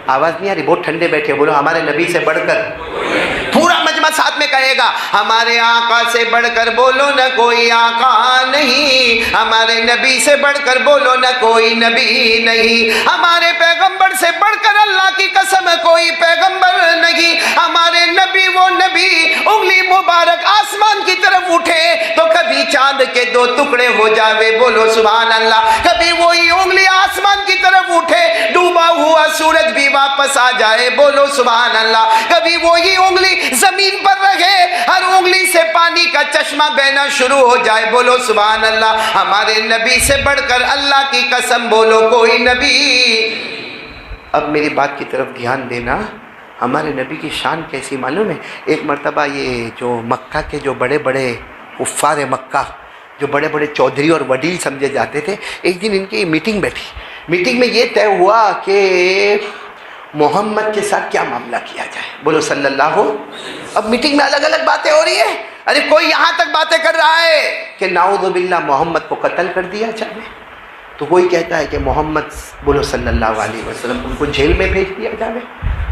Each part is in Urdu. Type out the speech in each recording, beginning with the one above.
آواز نہیں آ رہی؟ بہت ٹھنڈے بیٹھے، بولو ہمارے نبی سے بڑھ کر، پورا مجمع ساتھ میں کہے گا ہمارے آقا سے بڑھ کر بولو نہ کوئی آقا نہیں، ہمارے نبی سے بڑھ کر بولو نہ کوئی نبی نہیں، ہمارے پیغمبر سے بڑھ کر اللہ کی قسم کوئی پیغمبر نہیں، ہمارے نبی وہ نبی انگلی مبارک آسمان کی طرف اٹھے تو کبھی چاند کے 2 ٹکڑے ہو جاوے، بولو سبحان اللہ، کبھی وہی انگلی آسمان کی طرف اٹھے ڈوبا ہوا سورج بھی واپس آ جائے، بولو سبحان اللہ، کبھی وہی انگلی زمین پر رہے ہر انگلی سے پانی کا چشمہ بہنا شروع ہو جائے، بولو سبحان اللہ، ہمارے نبی سے بڑھ کر اللہ کی قسم بولو کوئی نبی۔ اب میری بات کی طرف دھیان دینا، ہمارے نبی کی شان کیسی معلوم ہے؟ ایک مرتبہ یہ جو مکہ کے جو بڑے بڑے کفار مکہ، جو بڑے بڑے چودھری اور وڈیل سمجھے جاتے تھے، ایک دن ان کی میٹنگ بیٹھی، میٹنگ میں یہ طے ہوا کہ محمد کے ساتھ کیا معاملہ کیا جائے، بولو صلی اللہ ہو۔ اب میٹنگ میں الگ الگ باتیں ہو رہی ہیں، ارے کوئی یہاں تک باتیں کر رہا ہے کہ نعوذ باللہ محمد کو قتل کر دیا جائے، تو کوئی کہتا ہے کہ محمد بولو صلی اللہ علیہ وسلم ان کو جیل میں بھیج دیا جائے،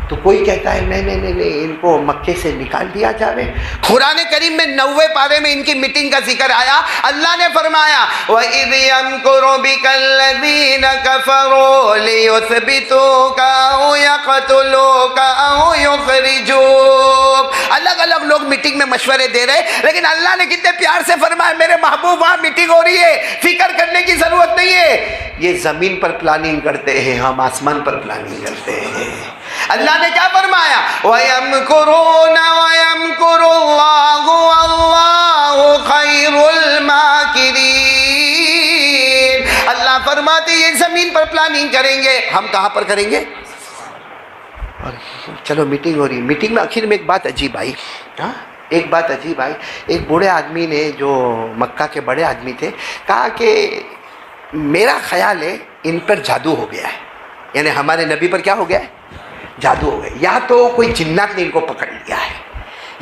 تو کوئی کہتا ہے نہیں ان کو مکے سے نکال دیا جائے۔ قرآن کریم میں 90 پارے میں ان کی میٹنگ کا ذکر آیا، اللہ نے فرمایا وَإِذْ يَمْكُرُ بِكَ الَّذِينَ كَفَرُوا لِيُثْبِتُوكَ أَوْ يَقْتُلُوكَ أَوْ يُخْرِجُوكَ۔ الگ الگ لوگ میٹنگ میں مشورے دے رہے، لیکن اللہ نے کتنے پیار سے فرمایا میرے محبوب وہاں میٹنگ ہو رہی ہے، فکر کرنے کی ضرورت نہیں ہے، یہ زمین پر پلاننگ کرتے ہیں، ہم آسمان پر پلاننگ کرتے ہیں۔ اللہ نے کیا فرمایا وَيَمْكُرُونَ وَيَمْكُرُ اللَّهُ وَاللَّهُ خَيْرُ الْمَاكِرِينَ۔ اللہ فرماتے یہ زمین پر پلاننگ کریں گے، ہم کہاں پر کریں گے؟ اور چلو میٹنگ ہو رہی، میٹنگ میں آخر میں ایک بات عجیب آئی، ایک بات عجیب آئی، ایک بوڑھے آدمی نے جو مکہ کے بڑے آدمی تھے کہا کہ میرا خیال ہے ان پر جادو ہو گیا ہے، یعنی ہمارے نبی پر کیا ہو گیا ہے؟ جادو ہو گیا، یا تو کوئی جنات نے ان کو پکڑ لیا ہے،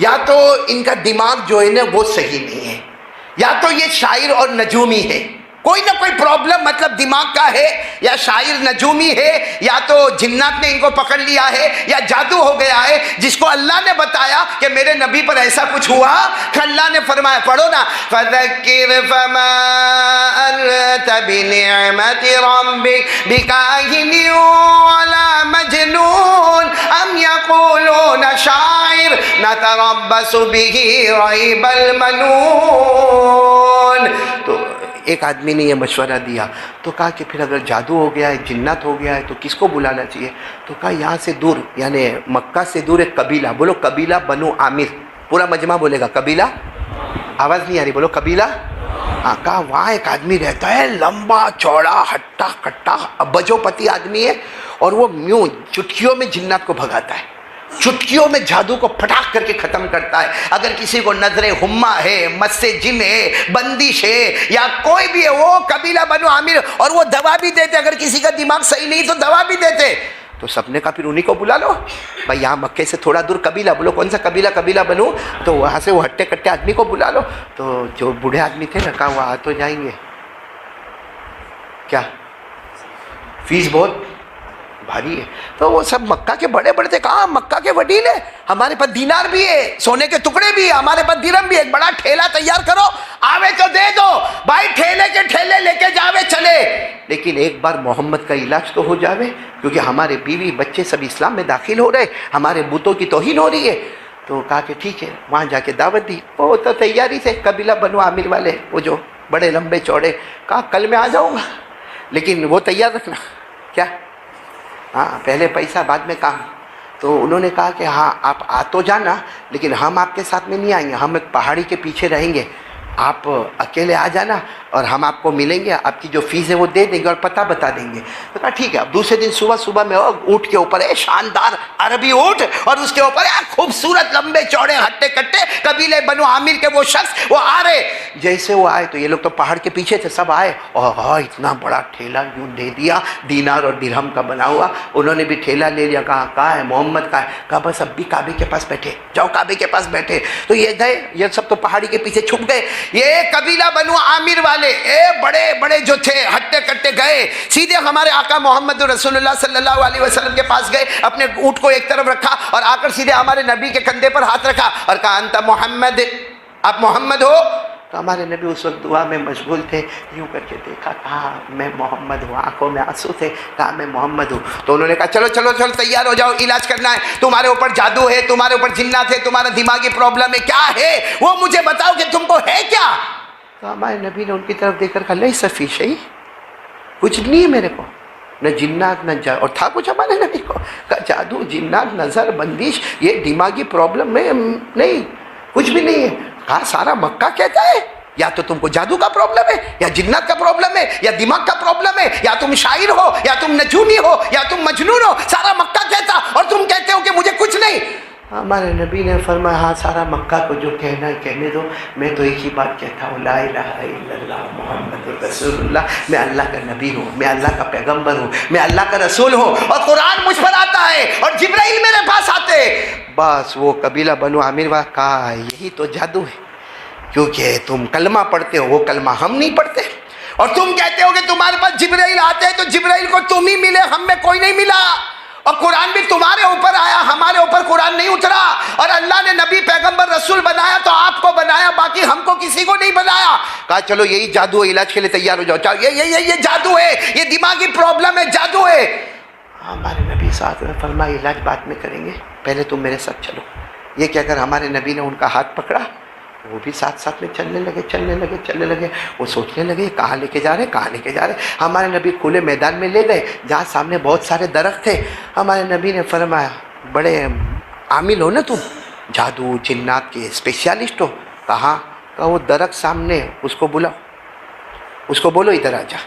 یا تو ان کا دماغ جو ہے نا وہ صحیح نہیں ہے، یا تو یہ شاعر اور نجومی ہے، کوئی نہ کوئی پرابلم مطلب دماغ کا ہے، یا شاعر نجومی ہے، یا تو جنات نے ان کو پکڑ لیا ہے، یا جادو ہو گیا ہے، جس کو اللہ نے بتایا کہ میرے نبی پر ایسا کچھ ہوا کہ اللہ نے فرمایا، پڑھو نا فَذَكِّرْ فَمَا أَنْتَ بِنِعْمَةِ رَبِّكَ بِكَاهِنٍ وَلَا مَجْنُونٍ أَمْ يَقُولُونَ شَاعِرٌ نَتَرَبَّصُ بِهِ رَيْبَ الْمَنُونِ۔ تو ایک آدمی نے یہ مشورہ دیا، تو کہا کہ پھر اگر جادو ہو گیا ہے، جنات ہو گیا ہے، تو کس کو بلانا چاہیے؟ تو کہا یہاں سے دور، یعنی مکہ سے دور ایک قبیلہ، بولو قبیلہ بنو عامر، پورا مجمع بولے گا قبیلہ، آواز نہیں آ رہی، بولو قبیلہ، ہاں، کہا وہاں ایک آدمی رہتا ہے، لمبا چوڑا ہٹا کٹا بجو پتی آدمی ہے، اور وہ یوں چٹکیوں میں جنات کو بھگاتا ہے، چٹکیوں میں جادو کو پھٹاک کر کے ختم کرتا ہے۔ اگر کسی کو نظر ہما ہے، مس جن ہے، بندش ہے، یا کوئی بھی ہے، وہ قبیلہ بنو عامر، اور وہ دوا بھی دیتے، اگر کسی کا دماغ صحیح نہیں تو دوا بھی دیتے۔ تو سب نے کہا پھر انہی کو بلا لو، بھائی یہاں مکے سے تھوڑا دور قبیلہ، بولو کون سا قبیلہ؟ قبیلہ بنو، تو وہاں سے وہ ہٹے کٹے آدمی کو بلا لو۔ تو جو بوڑھے آدمی تھے نا، کہا وہ آ تو جائیں گے، کیا فیس بہت بھاری ہے؟ تو وہ سب مکہ کے بڑے بڑے تھے، کہاں مکہ کے وڈیل ہے، ہمارے پاس دینار بھی ہے، سونے کے ٹکڑے بھی ہے، ہمارے پاس درہم بھی ہے، ایک بڑا ٹھیلا تیار کرو، آوے تو دے دو بھائی، ٹھیلے کے ٹھیلے لے کے جاوے چلے، لیکن ایک بار محمد کا علاج تو ہو جاوے، کیونکہ ہمارے بیوی بچے سب اسلام میں داخل ہو رہے، ہمارے بتوں کی توہین ہو رہی ہے۔ تو کہا کہ ٹھیک ہے، وہاں جا کے دعوت دی، وہ تو تیاری سے قبیلہ بنو عامر والے، وہ جو بڑے لمبے چوڑے، کہا کل میں آ جاؤں گا، لیکن وہ تیار رکھنا، کیا؟ ہاں، پہلے پیسہ بعد میں کام۔ تو انہوں نے کہا کہ ہاں آپ آ تو جانا، لیکن ہم آپ کے ساتھ میں نہیں آئیں گے، ہم ایک پہاڑی کے پیچھے رہیں گے، آپ اکیلے آ جانا اور ہم آپ کو ملیں گے، آپ کی جو فیس ہے وہ دے دیں گے اور پتہ بتا دیں گے۔ تو کہا ٹھیک ہے۔ اب دوسرے دن صبح میں اونٹ کے اوپر ہے، شاندار عربی اونٹ، اور اس کے اوپر ہے خوبصورت لمبے چوڑے ہٹے کٹے قبیلے بنو عامر کے وہ شخص، وہ آ رہے۔ جیسے وہ آئے تو یہ لوگ تو پہاڑ کے پیچھے تھے، سب آئے اور اتنا بڑا ٹھیلا یوں دے دیا، دینار اور درہم کا بنا ہوا۔ انہوں نے بھی ٹھیلا لے لیا، کہا کہاں ہے محمد کا ہے؟ کہا بس اب بھی کعبے کے پاس بیٹھے، جاؤ کعبے کے پاس بیٹھے۔ تو یہ گئے، یہ سب تو پہاڑی کے پیچھے چھپ گئے۔ یہ قبیلہ بنو عامر والے والے بڑے بڑے جو تھے ہٹے کٹے گئے سیدھے ہمارے آقا محمد رسول اللہ صلی اللہ علیہ وسلم کے پاس گئے, اپنے اونٹ کو ایک طرف رکھا اور آ کر سیدھے ہمارے نبی کے کندھے پر ہاتھ رکھا اور کہا انت محمد, آپ محمد ہو؟ تو ہمارے نبی اس وقت دعا میں مشغول تھے, یوں کر کے دیکھا, کہا میں محمد ہوں, آنکھوں میں آنسو تھے, کہا میں محمد ہوں. تو انہوں نے کہا چلو چلو چلو تیار ہو جاؤ, علاج کرنا ہے, تمہارے اوپر جادو ہے, تمہارے اوپر جنات ہے, تمہارا دماغی پرابلم ہے, کیا ہے وہ مجھے بتاؤ کہ تم کو ہے کیا. تو ہمارے نبی نے ان کی طرف دیکھ کر کہا لیس فی شیء, کچھ نہیں ہے میرے کو, نہ جنات نہ جادو, اور تھا کچھ ہمارے نبی کو, کہا جادو جنات نظر بندش یہ دماغی پرابلم میں نہیں, کچھ بھی نہیں ہے. کہا سارا مکہ کہتا ہے یا تو تم کو جادو کا پرابلم ہے, یا جنات کا پرابلم ہے, یا دماغ کا پرابلم ہے, یا تم شاعر ہو, یا تم نجومی ہو, یا تم مجنون ہو, سارا مکہ کہتا اور تم کہتے ہو کہ مجھے کچھ نہیں. ہمارے نبی نے فرمایا ہاں سارا مکہ کو جو کہنا ہے کہنے دو, میں تو ایک ہی بات کہتا ہوں, لا الہ الا اللہ محمد رسول اللہ, میں اللہ کا نبی ہوں, میں اللہ کا پیغمبر ہوں, میں اللہ کا رسول ہوں, اور قرآن مجھ پر آتا ہے اور جبرائیل میرے پاس آتے. بس وہ قبیلہ بنو عامر وا کہا یہی تو جادو ہے, کیونکہ تم کلمہ پڑھتے ہو, وہ کلمہ ہم نہیں پڑھتے, اور تم کہتے ہو کہ تمہارے پاس جبرائیل آتے ہیں, تو جبرائیل کو تم ہی ملے, ہم میں کوئی نہیں ملا, اور قرآن بھی تمہارے اوپر آیا, ہمارے اوپر قرآن نہیں اترا, اور اللہ نے نبی پیغمبر رسول بنایا تو آپ کو بنایا, باقی ہم کو کسی کو نہیں بنایا. کہا چلو یہی جادو ہے, علاج کے لیے تیار ہو جاؤ, یہ جادو ہے, یہ دماغی پرابلم ہے, جادو ہے. ہمارے نبی صاحب نے فرمایا علاج بعد میں کریں گے, پہلے تم میرے ساتھ چلو. یہ کہہ کر ہمارے نبی نے ان کا ہاتھ پکڑا, وہ بھی ساتھ ساتھ میں چلنے لگے. وہ سوچنے لگے کہاں لے کے جا رہے. ہمارے نبی کھلے میدان میں لے گئے جہاں سامنے بہت سارے درخت تھے. ہمارے نبی نے فرمایا بڑے عامل ہو نا تم, جادو جنات کے اسپیشلسٹ ہو. کہاں؟ کہا وہ درخت سامنے, اس کو بلاؤ, اس کو بولو ادھر آ جا.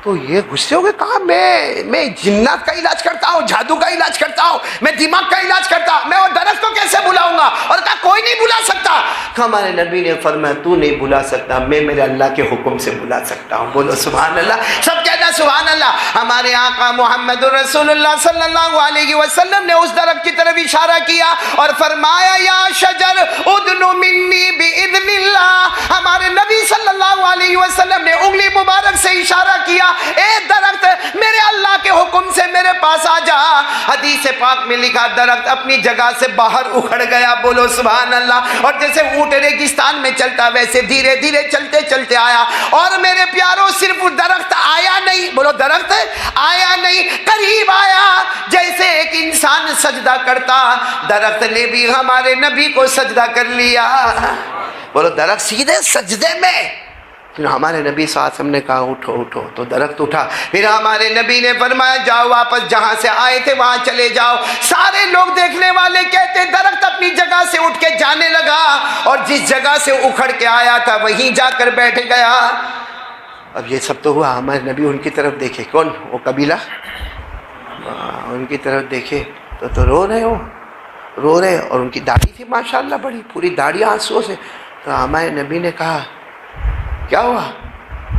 تو یہ غصے ہو گئے, کہا میں جنات کا علاج کرتا ہوں, جادو کا علاج کرتا ہوں, میں دماغ کا علاج کرتا ہوں, میں وہ درخت کو کیسے بلاؤں گا؟ اور کہا کوئی نہیں بلا سکتا. ہمارے نبی نے فرمایا تو نہیں بلا سکتا, میں میرے اللہ کے حکم سے بلا سکتا ہوں. بولو سبحان اللہ, سب کہنا سبحان اللہ. ہمارے آقا محمد رسول اللہ صلی اللہ علیہ وسلم نے اس درخت کی طرف اشارہ کیا اور فرمایا یا شجر ادن منی باذن اللہ. ہمارے نبی صلی اللہ علیہ وسلم نے انگلی مبارک سے اشارہ کیا, اے درخت میرے اللہ کے حکم سے میرے پاس آ جا. حدیث پاک میں لکھا درخت اپنی جگہ سے باہر اکھڑ گیا. بولو سبحان اللہ. اور جیسے اونٹ ریگستان میں چلتا ویسے دھیرے دھیرے چلتے چلتے آیا. اور میرے پیاروں صرف درخت آیا نہیں, بولو درخت آیا نہیں, قریب آیا. جیسے ایک انسان سجدہ کرتا, درخت نے بھی ہمارے نبی کو سجدہ کر لیا. بولو درخت سیدھے سجدے میں. پھر ہمارے نبی صلی اللہ علیہ وسلم نے کہا اٹھو اٹھو, تو درخت اٹھا. پھر ہمارے نبی نے فرمایا جاؤ واپس جہاں سے آئے تھے وہاں چلے جاؤ. سارے لوگ دیکھنے والے کہتے درخت اپنی جگہ سے اٹھ کے جانے لگا, اور جس جگہ سے اکھڑ کے آیا تھا وہیں جا کر بیٹھ گیا. اب یہ سب تو ہوا, ہمارے نبی ان کی طرف دیکھے, کون وہ قبیلہ, ان کی طرف دیکھے تو رو رہے, اور ان کی داڑھی تھی ماشاءاللہ بڑی, پوری داڑھی آنسو سے. تو ہمارے نبی نے کہا کیا ہوا؟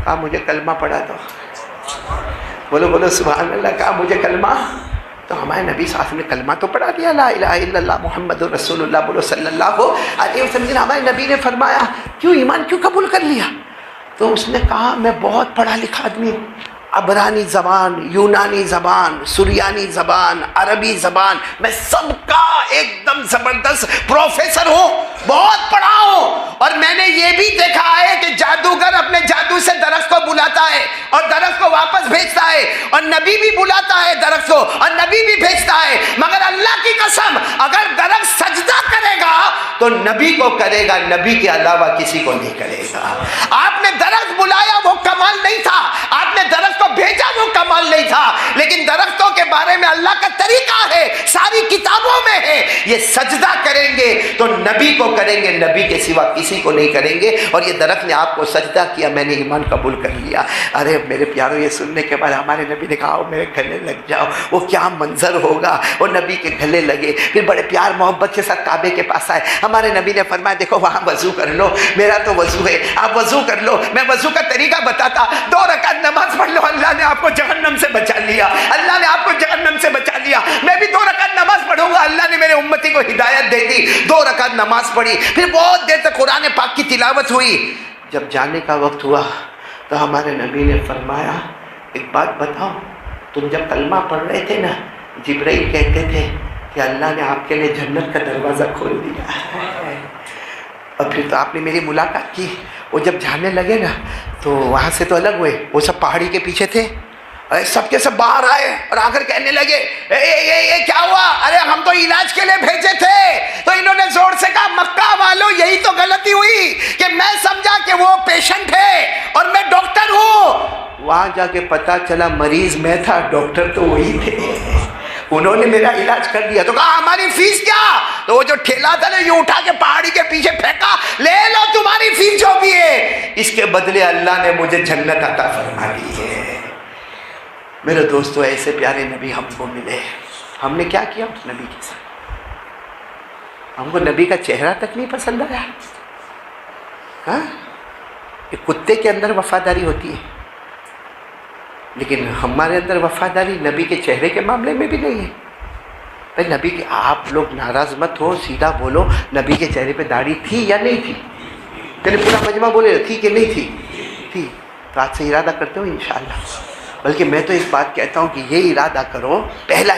کہا مجھے کلمہ پڑھا دو. بولو سبحان اللہ. کہا مجھے کلمہ. تو ہمارے نبی صلی اللہ علیہ وسلم نے کلمہ تو پڑھا دیا, لا الہ الا اللہ محمد رسول اللہ. بولو صلی اللہ علیہ وسلم. ہمارے نبی نے فرمایا کیوں ایمان کیوں قبول کر لیا؟ تو اس نے کہا میں بہت پڑھا لکھا آدمی ہوں, عبرانی زبان, یونانی زبان, سریانی زبان, عربی زبان, میں سب کا ایک دم زبردست پروفیسر ہوں, بہت پڑھا ہوں. اور میں نے یہ بھی دیکھا ہے کہ جادوگر اپنے جادو سے درخت کو بلاتا ہے اور درخت کو واپس بھیجتا ہے, اور نبی بھی بلاتا ہے درخت کو اور نبی بھی بھیجتا ہے. مگر اللہ کی قسم اگر درخت سجدہ کرے گا تو نبی کو کرے گا, نبی کے علاوہ کسی کو نہیں کرے گا. آپ نے درخت بلایا وہ کمال نہیں تھا, آپ نے درخت کو بھیجا وہ کمال نہیں تھا, لیکن درختوں کے بارے میں اللہ کا طریقہ ہے, ساری کتابوں میں ہے. یہ سجدہ کریں گے تو نبی کو کریں گے, نبی کے سوا کسی کو نہیں کریں گے. اور یہ درخت نے آپ کو سجدہ کیا, میں نے ایمان قبول کر لیا. ارے میرے پیاروں, یہ سننے کے بعد ہمارے نبی نے کہا میرے گلے لگ جاؤ. وہ کیا منظر ہوگا, وہ نبی کے گلے لگے. پھر بڑے پیار محبت کے ساتھ کعبے کے پاس آئے. ہمارے نبی نے فرمایا دیکھو وہاں وضو کر لو, میرا تو وضو ہے, آپ وضو کر لو. میں وضو کا طریقہ بتاتا, 2 رکعت نماز پڑھ لو, اللہ نے آپ کو جہنم سے بچا لیا, اللہ نے آپ کو جہنم سے بچا لیا. میں بھی 2 رکعت نماز پڑھوں گا, اللہ نے میرے امتی کو ہدایت دے دی. 2 رکعت نماز پڑھی, پھر بہت دیر تک قرآن پاک کی تلاوت ہوئی. جب جانے کا وقت ہوا تو ہمارے نبی نے فرمایا ایک بات بتاؤ، تم جب کلمہ پڑھ رہے تھے نا جبرائیل کہتے تھے کہ اللہ نے آپ کے لیے جنت کا دروازہ کھول دیا ہے، اور پھر تو آپ نے میری ملاقات کی۔ وہ جب جانے لگے نا تو وہاں سے تو الگ ہوئے، وہ سب پہاڑی کے پیچھے تھے، سب کے سب باہر آئے اور آ کر کہنے لگے اے کیا ہوا؟ ارے ہم تو علاج کے لیے بھیجے تھے۔ تو انہوں نے زور سے کہا مکہ والوں یہی تو غلطی ہوئی کہ میں سمجھا کہ وہ پیشنٹ ہے اور میں ڈاکٹر ہوں، وہاں جا کے پتا چلا مریض میں تھا، ڈاکٹر تو وہی تھے، انہوں نے میرا علاج کر دیا۔ تو کہا ہماری فیس کیا؟ تو وہ جو ٹھیلا تھا نا یہ اٹھا کے پہاڑی کے پیچھے پھینکا، لے لو تمہاری فیس جو بھی ہے، اس کے بدلے اللہ نے مجھے جنت عطا فرما دی ہے۔ میرے دوستو ایسے پیارے نبی ہم کو ملے، ہم نے کیا کیا اس نبی کے ساتھ؟ ہم کو نبی کا چہرہ تک نہیں پسند آیا۔ ہاں ایک کتے کے اندر وفاداری ہوتی ہے لیکن ہمارے اندر وفاداری نبی کے چہرے کے معاملے میں بھی نہیں ہے۔ بھائی نبی کے آپ لوگ ناراض مت ہو، سیدھا بولو نبی کے چہرے پہ داڑھی تھی یا نہیں تھی؟ یعنی پورا مجمع بولے تھی کہ نہیں تھی؟ تھی۔ تو آج سے ارادہ کرتے ہو انشاءاللہ، بلکہ میں تو ایک بات کہتا ہوں کہ یہ ارادہ کرو، پہلا